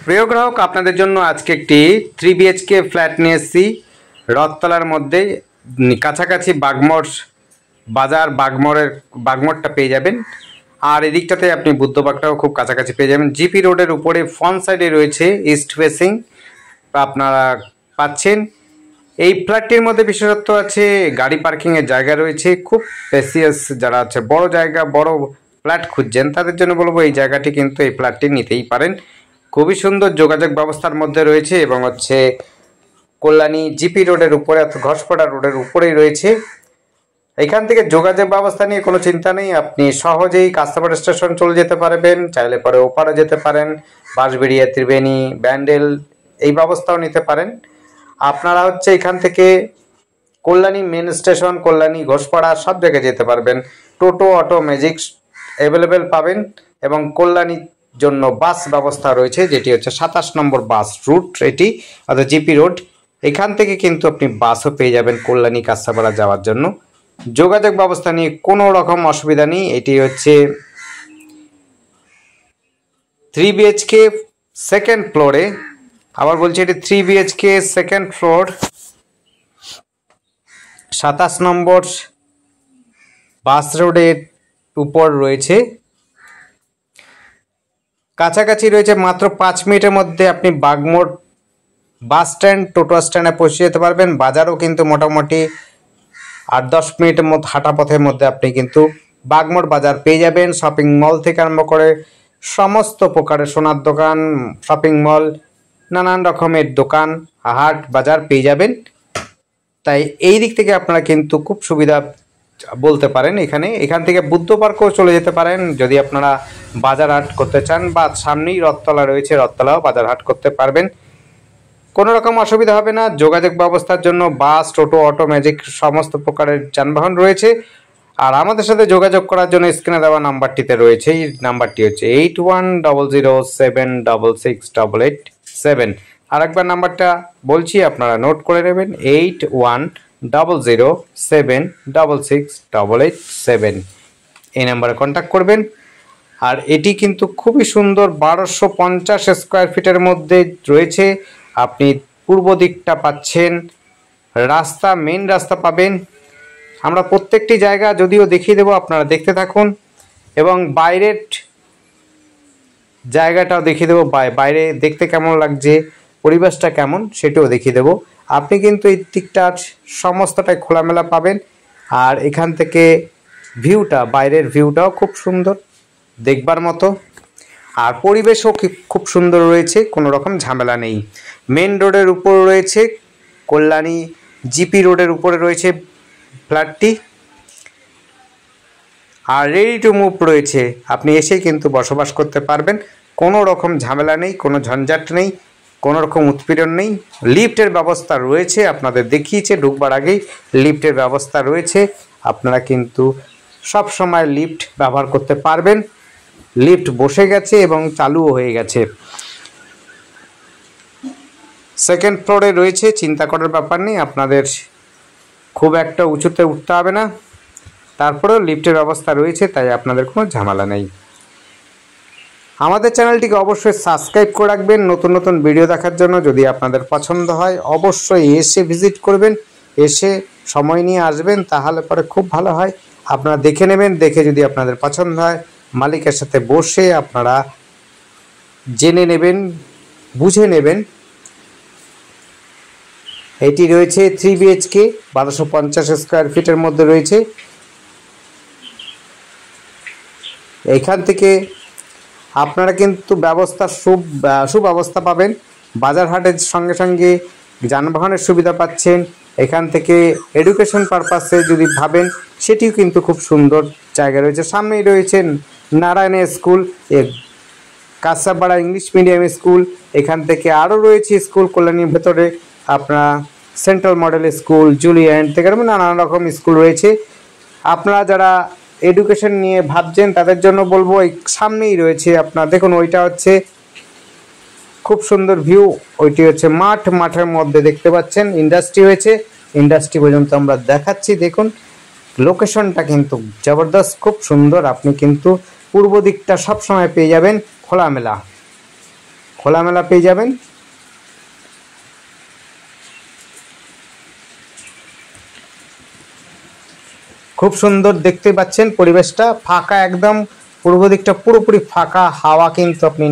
প্রিয় গ্রাহক, আপনাদের জন্য আজকে একটি 3 বিএইচকে ফ্ল্যাট নিয়ে এসেছি রথতলার মধ্যে, কাছাকাছি বাগমোড় বাজার। বাগমোড়টা পেয়ে যাবেন, আর এদিকটাতে আপনি বুদ্ধবাগটাও খুব কাছাকাছি পেয়ে যাবেন। জিপি রোডের উপরে ফ্রন্ট সাইডে রয়েছে, ইস্ট ফেসিং আপনারা পাচ্ছেন। এই ফ্ল্যাটটির মধ্যে বিশেষত্ব আছে, গাড়ি পার্কিংয়ের জায়গা রয়েছে, খুব স্পেসিয়াস। যারা আছে বড় জায়গা, বড় ফ্ল্যাট খুঁজছেন, তাদের জন্য বলবো এই জায়গাটি কিন্তু এই ফ্ল্যাটটি নিতেই পারেন। খুবই সুন্দর যোগাযোগ ব্যবস্থার মধ্যে রয়েছে এবং হচ্ছে কল্যাণী জিপি রোডের উপরে, ঘসপাড়া রোডের উপরেই রয়েছে। এখান থেকে যোগাযোগ ব্যবস্থা নিয়ে কোনো চিন্তা নেই, আপনি সহজেই কাস্টমার স্টেশন চলে যেতে পারবেন, চাইলে পরে ওপারে যেতে পারেন, বাঁশবেড়িয়া, ত্রিবেণী, ব্যান্ডেল এই ব্যবস্থাও নিতে পারেন। আপনারা হচ্ছে এখান থেকে কল্যাণী মেন স্টেশন, কল্যাণী, ঘোষপাড়া সব জায়গায় যেতে পারবেন। টোটো, অটো, ম্যাজিক অ্যাভেলেবেল পাবেন এবং কল্যাণীর জন্য বাস ব্যবস্থা রয়েছে, যেটি হচ্ছে 27 নম্বর বাস রুট, এটি অর্থাৎ জিপি রোড। এখান থেকে কিন্তু আপনি বাসও পেয়ে যাবেন কল্যাণী কাঁচাপাড়া যাওয়ার জন্য। যোগাযোগ ব্যবস্থা নিয়ে কোনো রকম অসুবিধা নেই। এটি হচ্ছে 3 বিএইচকে সেকেন্ড ফ্লোরে, আবার বলছি এটি 3 বিএইচকে সেকেন্ড ফ্লোর, 27 নম্বর বাস রোডের উপর রয়েছে। কাছাকাছি রয়েছে, মাত্র 5 মিনিটের মধ্যে আপনি বাগমোড় বাস স্ট্যান্ড, টোটো স্ট্যান্ডে পৌঁছে যেতে পারবেন। বাজারও কিন্তু মোটামুটি 8-10 মিনিটের মধ্যে হাঁটা পথের মধ্যে আপনি কিন্তু বাগমোড় বাজার পেয়ে যাবেন। শপিং মল থেকে আরম্ভ করে সমস্ত প্রকারের সোনার দোকান, শপিং মল, নানান রকমের দোকান, হাট বাজার পেয়ে যাবেন। তাই এই দিক থেকে আপনারা কিন্তু খুব সুবিধা বলতে পারেন। এখান থেকে বুদ্ধ পার্কও চলে যেতে পারেন যদি আপনারা বাজার হাট করতে চান, বা সামনেই রথতলা রয়েছে, রথতলাও বাজার হাট করতে পারবেন, কোনো রকম অসুবিধা হবে না। যোগাযোগ ব্যবস্থার জন্য বাস, টোটো, অটো, ম্যাজিক সমস্ত প্রকারের যানবাহন রয়েছে। আর আমাদের সাথে যোগাযোগ করার জন্য স্ক্রিনে দেওয়া নাম্বারটিতে রয়েছে, এই নাম্বারটি হচ্ছে 8100766887। আরেকবার নাম্বারটা বলছি, আপনারা নোট করে নেবেন, 8100766887। এই নাম্বারে কন্ট্যাক্ট করবেন। আর এটি কিন্তু খুবই সুন্দর, 1250 স্কোয়ার ফিটের মধ্যে রয়েছে। আপনি পূর্ব দিকটা পাচ্ছেন, রাস্তা, মেন রাস্তা পাবেন। আমরা প্রত্যেকটি জায়গা যদিও দেখিয়ে দেবো, আপনারা দেখতে থাকুন, এবং বাইরের জায়গাটাও দেখিয়ে দেবো, বাইরে দেখতে কেমন লাগছে, পরিবেশটা কেমন সেটাও দেখিয়ে দেবো। আপনি কিন্তু এই দিকটা সমস্তটাই খোলামেলা পাবেন। আর এখান থেকে ভিউটা, বাইরের ভিউটাও খুব সুন্দর, দেখবার মতো। আর পরিবেশও খুব সুন্দর রয়েছে, কোনো রকম ঝামেলা নেই। মেন রোডের উপর রয়েছে, কল্যাণী জিপি রোডের উপরে রয়েছে ফ্ল্যাটটি, আর রেডি টু মুভ রয়েছে। আপনি এসেই কিন্তু বসবাস করতে পারবেন, কোনো রকম ঝামেলা নেই, কোনো ঝঞ্ঝাট নেই, কোনো রকম উৎপীড়ন নেই। লিফটের ব্যবস্থা রয়েছে, আপনাদের দেখিয়েছে ঢুকবার আগেই লিফটের ব্যবস্থা রয়েছে। আপনারা কিন্তু সব সময় লিফট ব্যবহার করতে পারবেন। লিফট বসে গেছে এবং চালুও হয়ে গেছে। সেকেন্ড ফ্লোরে রয়েছে, চিন্তা করার ব্যাপার নেই, আপনাদের খুব একটা উঁচুতে উঠতে হবে না। তারপরেও লিফটের ব্যবস্থা রয়েছে, তাই আপনাদের কোনো ঝামেলা নেই। আমাদের চ্যানেলটিকে অবশ্যই সাবস্ক্রাইব করে রাখবেন নতুন নতুন ভিডিও দেখার জন্য। যদি আপনাদের পছন্দ হয় অবশ্যই এসে ভিজিট করবেন, এসে সময় নিয়ে আসবেন, তাহলে পরে খুব ভালো হয়। আপনারা দেখে নেবেন, দেখে যদি আপনাদের পছন্দ হয় মালিকের সাথে বসে আপনারা জেনে নেবেন, বুঝে নেবেন। এটি রয়েছে 3 বিএইচকে, 1250 স্কোয়ার ফিটের মধ্যে রয়েছে। এখান থেকে আপনারা কিন্তু সুব্যবস্থা পাবেন। বাজার হাটের সঙ্গে সঙ্গে যানবাহনের সুবিধা পাচ্ছেন। এখান থেকে এডুকেশন পারপাসে যদি ভাবেন, সেটিও কিন্তু খুব সুন্দর জায়গা রয়েছে। সামনেই রয়েছে Narayan school, Kanchapara English medium school. এখান থেকে আরও রয়েছে স্কুল কল্যাণীর ভেতরে, আপনার সেন্ট্রাল মডেল স্কুল, জুলিয়েন্ট থেকে নানান রকম স্কুল রয়েছে। আপনারা যারা এডুকেশন নিয়ে ভাবছেন তাদের জন্য বলবো, এই সামনেই রয়েছে আপনার দেখুন, ওইটা হচ্ছে খুব সুন্দর ভিউ। ওইটি হচ্ছে মাঠের মধ্যে দেখতে পাচ্ছেন ইন্ডাস্ট্রি হয়েছে, ইন্ডাস্ট্রি পর্যন্ত আমরা দেখাচ্ছি। দেখুন লোকেশনটা কিন্তু জবরদস্ত, খুব সুন্দর। আপনি কিন্তু পূর্ব দিকটা সবসময় পেয়ে যাবেন খোলামেলা, খোলামেলা পেয়ে যাবেন। খুব সুন্দর দেখতে পাচ্ছেন পরিবেশটা, ফাঁকা একদম, পূর্ব দিকটা পুরোপুরি ফাঁকা, হাওয়া কিন্তু আপনি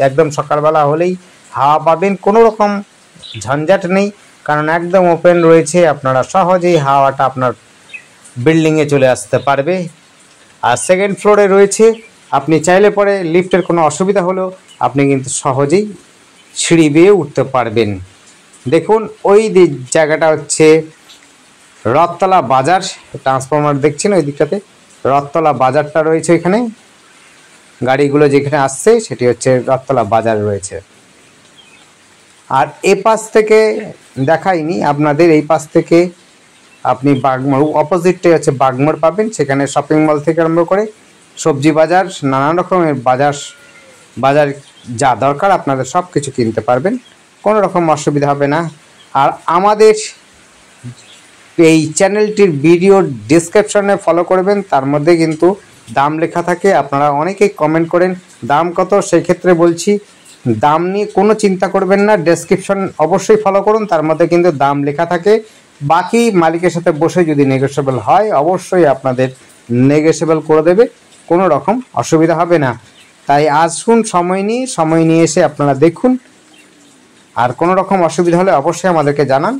একদম সকালবেলা হলেই হাওয়া পাবেন, কোনো রকম ঝঞ্ঝাট নেই, কারণ একদম ওপেন রয়েছে, আপনারা সহজেই হাওয়াটা আপনার বিল্ডিংয়ে চলে আসতে পারবে। আর সেকেন্ড ফ্লোরে রয়েছে, আপনি চাইলে পরে লিফটের কোনো অসুবিধা হলেও আপনি কিন্তু সহজেই সিঁড়ি বেয়ে উঠতে পারবেন। দেখুন ওই জায়গাটা হচ্ছে রথতলা বাজার, ট্রান্সফরমার দেখছেন ওই দিকটাতে রথতলা বাজারটা রয়েছে, এখানে গাড়িগুলো যেখানে আসছে সেটি হচ্ছে রথতলা বাজার রয়েছে। আর এ পাশ থেকে দেখাইনি আপনাদের, এই পাশ থেকে আপনি বাগমোড় অপোজিটটাই হচ্ছে বাগমোড় পাবেন, সেখানে শপিং মল থেকে আরম্ভ করে সবজি বাজার, নানান রকমের বাজার যা দরকার আপনাদের সব কিছু কিনতে পারবেন, কোনো রকম অসুবিধা হবে না। আর আমাদের এই চ্যানেলটির ভিডিও ডিসক্রিপশনে ফলো করবেন, তার মধ্যে কিন্তু দাম লেখা থাকে। আপনারা অনেকেই কমেন্ট করেন দাম কত, সেই ক্ষেত্রে বলছি দাম নিয়ে কোনো চিন্তা করবেন না, ডেসক্রিপশন অবশ্যই ফলো করুন, তার মধ্যে কিন্তু দাম লেখা থাকে। বাকি মালিকের সাথে বসে যদি নেগোশিয়েবল হয় অবশ্যই আপনাদের নেগোশিয়েবল করে দেবে, কোনো রকম অসুবিধা হবে না। তাই আসুন সময় নিয়ে এসে আপনারা দেখুন, আর কোনো রকম অসুবিধা হলে অবশ্যই আমাদেরকে জানান।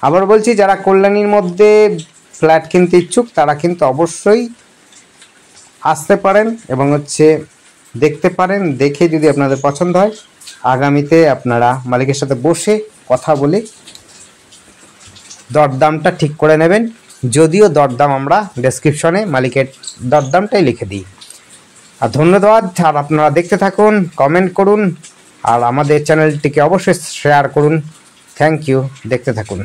আবার বলছি, যারা কল্যাণীর মধ্যে ফ্ল্যাট কিনতে ইচ্ছুক তারা কিন্তু অবশ্যই আসতে পারেন এবং হচ্ছে দেখতে পারেন, দেখে যদি আপনাদের পছন্দ হয় আগামীতে আপনারা মালিকের সাথে বসে কথা বলে দরদামটা ঠিক করে নেবেন। যদিও দরদাম আমরা ডেসক্রিপশনে মালিকের দরদামটাই লিখে দিই। আর ধন্যবাদ, আর আপনারা দেখতে থাকুন, কমেন্ট করুন, আর আমাদের চ্যানেলটিকে অবশ্যই শেয়ার করুন। থ্যাংক ইউ, দেখতে থাকুন।